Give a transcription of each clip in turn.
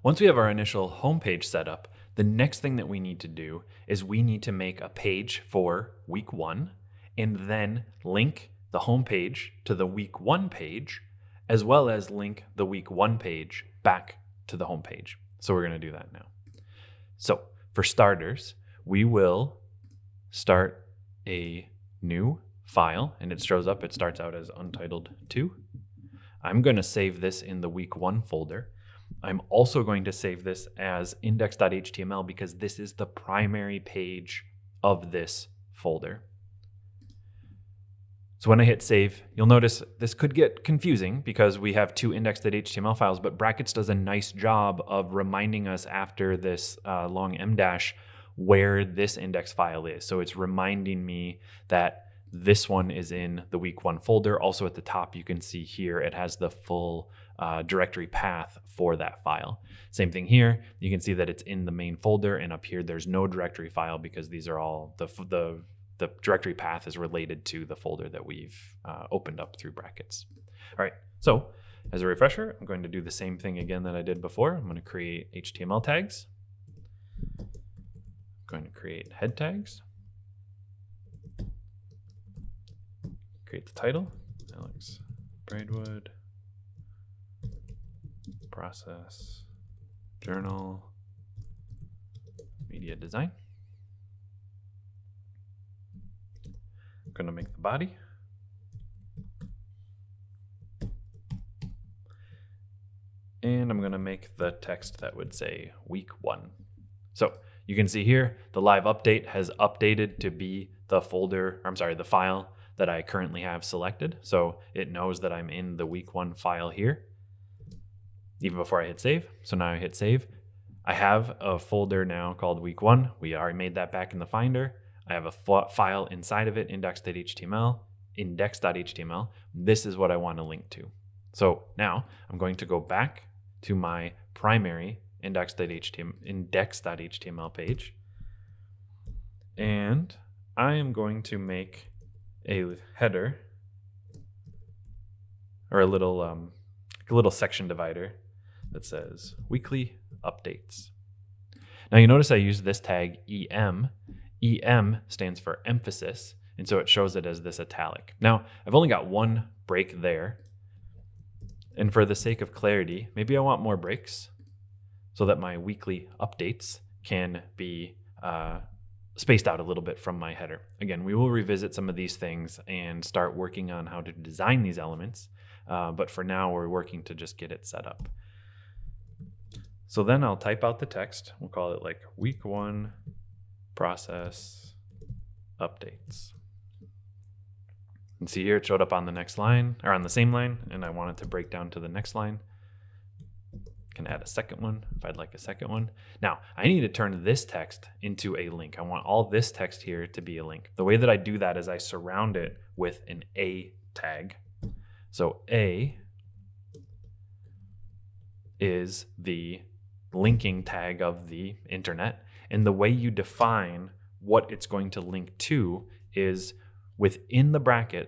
Once we have our initial homepage set up, the next thing that we need to do is we need to make a page for week 1 and then link the homepage to the week 1 page, as well as link the week 1 page back to the homepage. So we're going to do that now. So for starters, we will start a new file, and it shows up, it starts out as untitled2. I'm going to save this in the week 1 folder. I'm also going to save this as index.html because this is the primary page of this folder. So when I hit save, you'll notice this could get confusing because we have two index.html files, but Brackets does a nice job of reminding us after this long em dash where this index file is. So it's reminding me that this one is in the week 1 folder. Also at the top, you can see here, it has the full directory path for that file. Same thing here. You can see that it's in the main folder, and up here, there's no directory file because these are all the directory path is related to the folder that we've opened up through Brackets. All right, so as a refresher, I'm going to do the same thing again that I did before. I'm going to create HTML tags. I'm going to create head tags. Create the title, Alex Braidwood, process, journal, media design. I'm going to make the body. And I'm going to make the text that would say week 1. So you can see here, the live update has updated to be the the file that I currently have selected. So it knows that I'm in the week 1 file here, even before I hit save. So now I hit save. I have a folder now called week 1. We already made that back in the Finder. I have a file inside of it, index.html. This is what I want to link to. So now I'm going to go back to my primary index.html page. And I am going to make a header or a little section divider that says weekly updates. Now you notice I used this tag EM. EM stands for emphasis, and so it shows it as this italic. Now I've only got one break there, and for the sake of clarity, maybe I want more breaks so that my weekly updates can be spaced out a little bit from my header. Again, we will revisit some of these things and start working on how to design these elements. But for now, we're working to just get it set up. So then I'll type out the text. We'll call it like week 1 process updates. And see here, it showed up on the next line, or on the same line, and I want it to break down to the next line. Can add a second one if I'd like a second one. Now, I need to turn this text into a link. I want all this text here to be a link. The way that I do that is I surround it with an A tag. So A is the linking tag of the internet. And the way you define what it's going to link to is within the brackets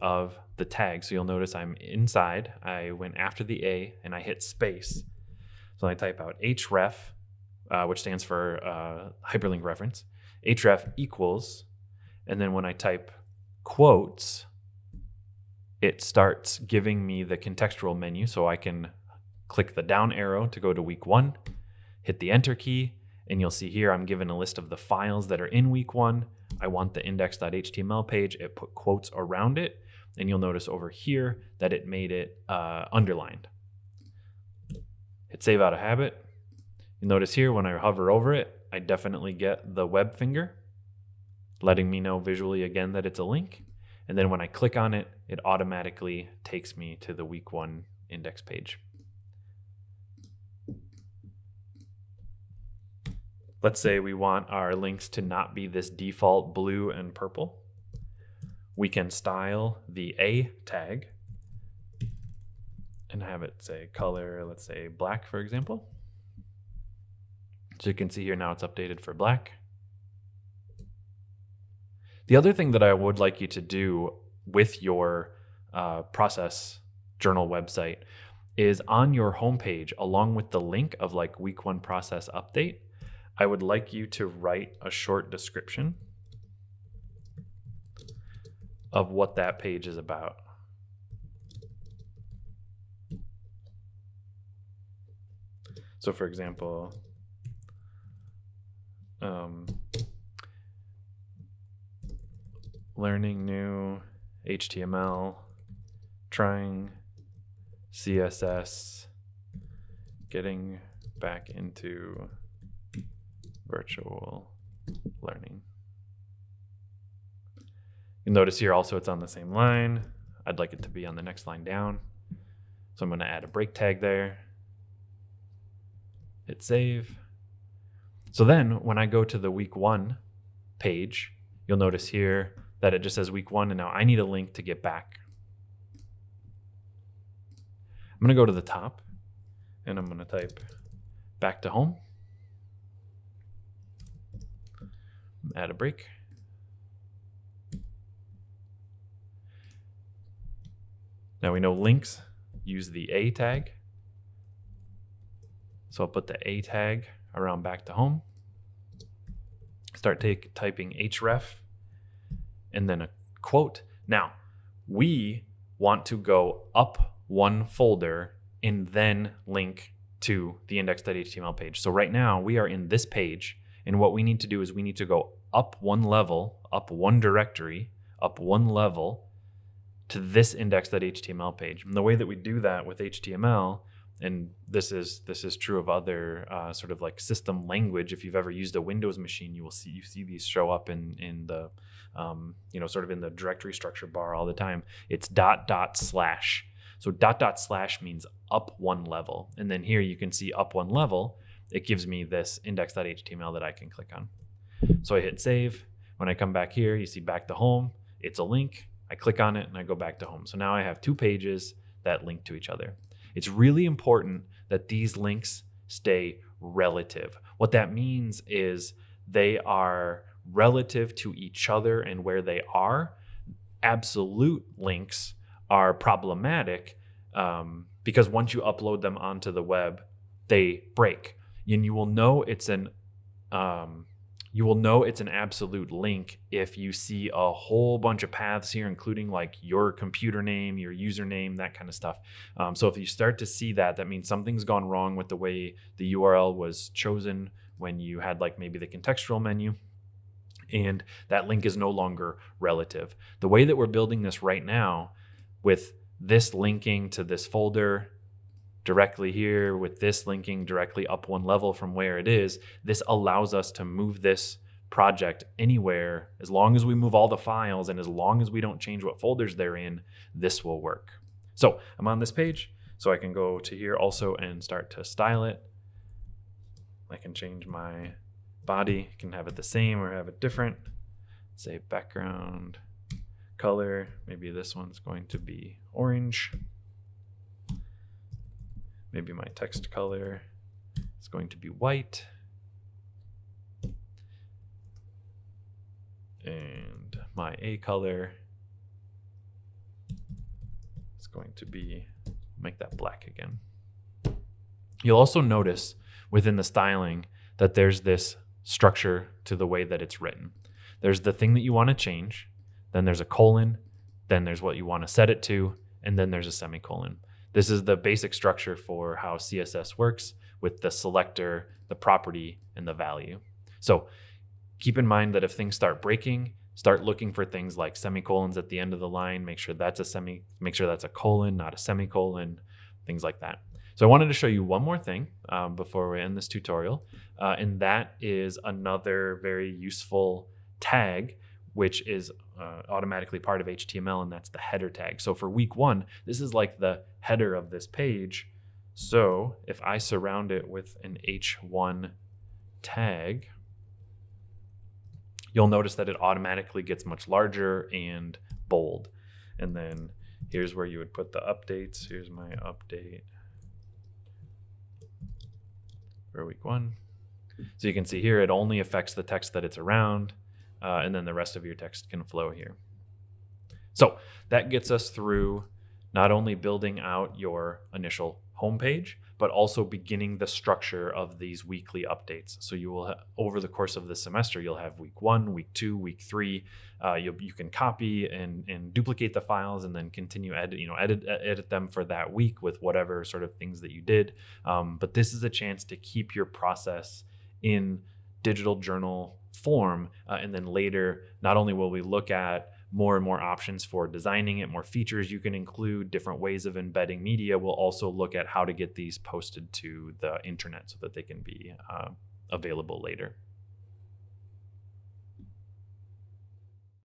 of the tag. So you'll notice I'm inside. I went after the A and I hit space. So I type out href, which stands for hyperlink reference. Href equals, and then when I type quotes, it starts giving me the contextual menu. So I can click the down arrow to go to week 1, hit the enter key, and you'll see here I'm given a list of the files that are in week 1. I want the index.html page. It put quotes around it. And you'll notice over here that it made it underlined. Hit save out of habit. You'll notice here when I hover over it, I definitely get the web finger, letting me know visually again that it's a link. And then when I click on it, it automatically takes me to the week 1 index page. Let's say we want our links to not be this default blue and purple. We can style the A tag and have it say color, let's say black, for example. So you can see here now it's updated for black. The other thing that I would like you to do with your process journal website is on your homepage, along with the link of like week 1 process update, I would like you to write a short description of what that page is about. So for example, learning new HTML, trying CSS, getting back into virtual learning. You'll notice here also it's on the same line. I'd like it to be on the next line down. So I'm going to add a break tag there. Hit save. So then when I go to the week 1 page, you'll notice here that it just says week 1, and now I need a link to get back. I'm going to go to the top and I'm going to type back to home. Add a break. Now we know links use the A tag. So I'll put the A tag around back to home. Start typing href and then a quote. Now we want to go up 1 folder and then link to the index.html page. So right now we are in this page, and what we need to do is we need to go up 1 level, up 1 directory, up 1 level to this index.html page. And the way that we do that with HTML, and this is true of other sort of like system language. If you've ever used a Windows machine, you see these show up in the sort of in the directory structure bar all the time. It's .. So .. means up 1 level, and then here you can see up 1 level. It gives me this index.html that I can click on. So I hit save. When I come back here, you see back to home. It's a link. I click on it and I go back to home. So now I have 2 pages that link to each other. It's really important that these links stay relative. What that means is they are relative to each other and where they are. Absolute links are problematic because once you upload them onto the web, they break. And you will know it's an absolute link if you see a whole bunch of paths here, including like your computer name, your username, that kind of stuff. So if you start to see that, that means something's gone wrong with the way the URL was chosen when you had like maybe the contextual menu, and that link is no longer relative. The way that we're building this right now, with this linking to this folder directly here, with this linking directly up 1 level from where it is, this allows us to move this project anywhere. As long as we move all the files and as long as we don't change what folders they're in, this will work. So I'm on this page, so I can go to here also and start to style it. I can change my body, can have it the same or have it different. Say background color, maybe this one's going to be orange. Maybe my text color is going to be white. And my A color is going to be, make that black again. You'll also notice within the styling that there's this structure to the way that it's written. There's the thing that you want to change, then there's a colon, then there's what you want to set it to, and then there's a semicolon. This is the basic structure for how CSS works, with the selector, the property, and the value. So keep in mind that if things start breaking, start looking for things like semicolons at the end of the line. Make sure that's a colon, not a semicolon, things like that. So I wanted to show you one more thing before we end this tutorial, and that is another very useful tag, which is automatically part of HTML, and that's the header tag. So for week 1, this is like the header of this page. So if I surround it with an H1 tag, you'll notice that it automatically gets much larger and bold. And then here's where you would put the updates. Here's my update for week 1. So you can see here, it only affects the text that it's around. And then the rest of your text can flow here. So that gets us through not only building out your initial homepage, but also beginning the structure of these weekly updates. So you will, over the course of the semester, you'll have week 1, week 2, week 3. You can copy and duplicate the files, and then continue edit them for that week with whatever sort of things that you did. But this is a chance to keep your process in digital journal form, and then later, not only will we look at more and more options for designing it, more features you can include, different ways of embedding media, we'll also look at how to get these posted to the internet so that they can be available later.